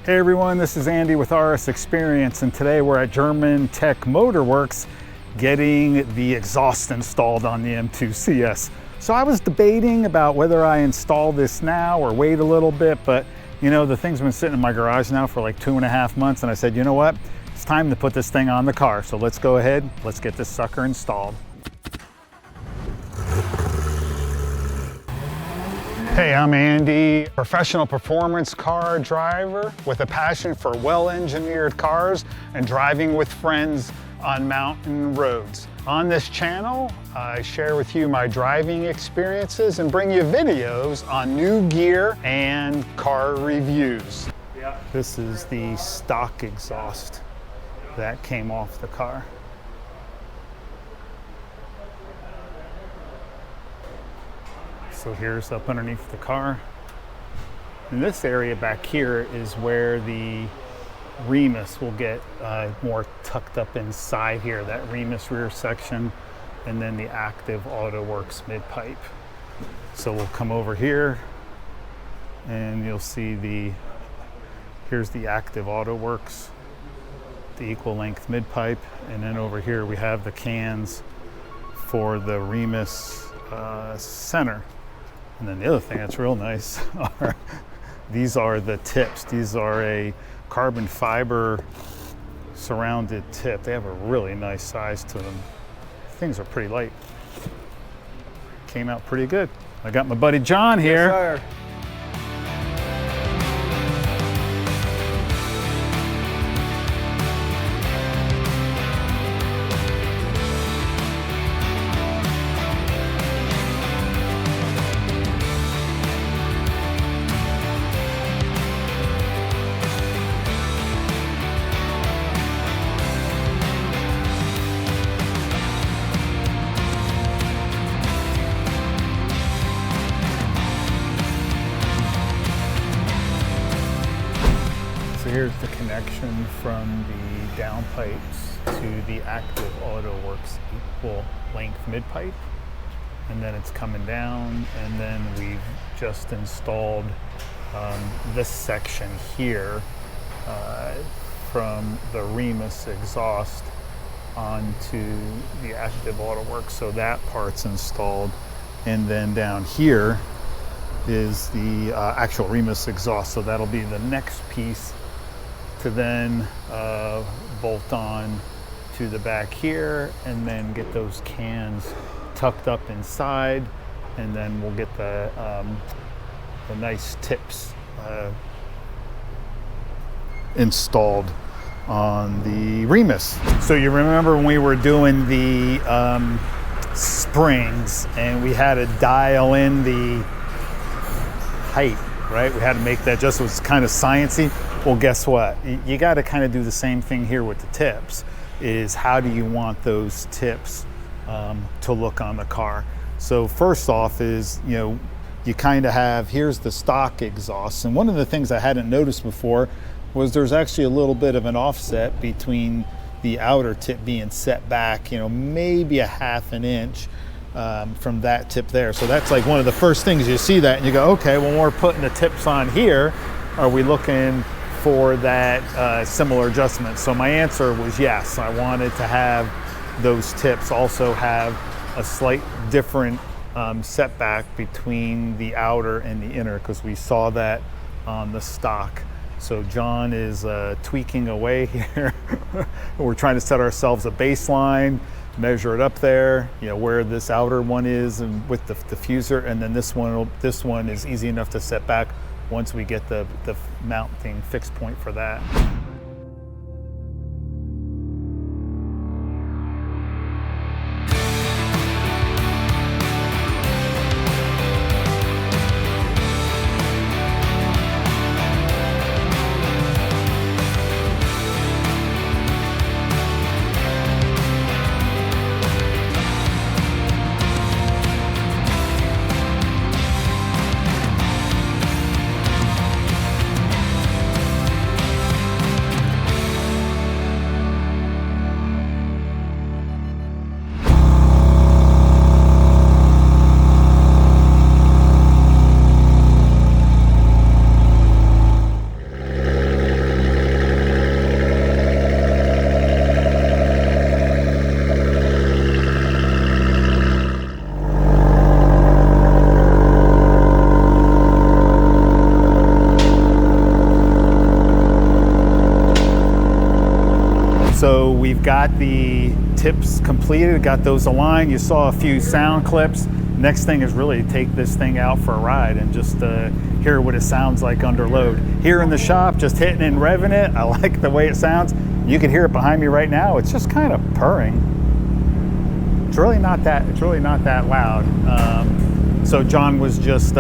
Hey everyone, this is Andy with RS Xperience, and today we're at GermanTech Motorworks getting the exhaust installed on the M2 CS. So I was debating about whether I install this now or wait a little bit, but you know, the thing's been sitting in my garage now for like 2.5 months, and I said, you know what? It's time to put this thing on the car. So let's go ahead, let's get this sucker installed. Hey, I'm Andy, professional performance car driver with a passion for well-engineered cars and driving with friends on mountain roads. On this channel, I share with you my driving experiences and bring you videos on new gear and car reviews. This is the stock exhaust that came off the car. So here's up underneath the car. And this area back here is where the Remus will get more tucked up inside here, that Remus rear section, and then the active AutoWorks mid-pipe. So we'll come over here and you'll see here's the active AutoWorks, the equal length mid-pipe, and then over here we have the cans for the Remus center. And then the other thing that's real nice are these are the tips. These are a carbon fiber surrounded tip. They have a really nice size to them. Things are pretty light. Came out pretty good. I got my buddy John here. Yes, sir. So here's the connection from the downpipes to the active AutoWorks equal length mid-pipe. And then it's coming down, and then we've just installed this section here from the Remus exhaust onto the active AutoWorks. So that part's installed. And then down here is the actual Remus exhaust. So that'll be the next piece to then bolt on to the back here, and then get those cans tucked up inside, and then we'll get the nice tips installed on the Remus. So you remember when we were doing the springs and we had to dial in the height, right? We had to make that just, it was kind of sciencey. Well, guess what? You got to kind of do the same thing here with the tips, is how do you want those tips to look on the car? So first off is, you know, you kind of have, here's the stock exhaust. And one of the things I hadn't noticed before was there's actually a little bit of an offset between the outer tip being set back, you know, maybe a ½ an inch from that tip there. So that's like one of the first things you see that and you go, okay, when we're putting the tips on here, are we looking for that similar adjustment? So my answer was yes. I wanted to have those tips also have a slight different setback between the outer and the inner, because we saw that on the stock. So John is tweaking away here. We're trying to set ourselves a baseline, measure it up there, you know, where this outer one is and with the diffuser, and then this one is easy enough to set back once we get the mounting fixed point for that. So we've got the tips completed, got those aligned. You saw a few sound clips. Next thing is really to take this thing out for a ride and just hear what it sounds like under load. Here in the shop, just hitting and revving it. I like the way it sounds. You can hear it behind me right now. It's just kind of purring. It's really not that loud. So John was just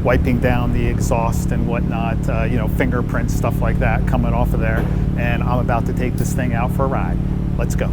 wiping down the exhaust and whatnot, you know, fingerprints, stuff like that coming off of there. And I'm about to take this thing out for a ride. Let's go.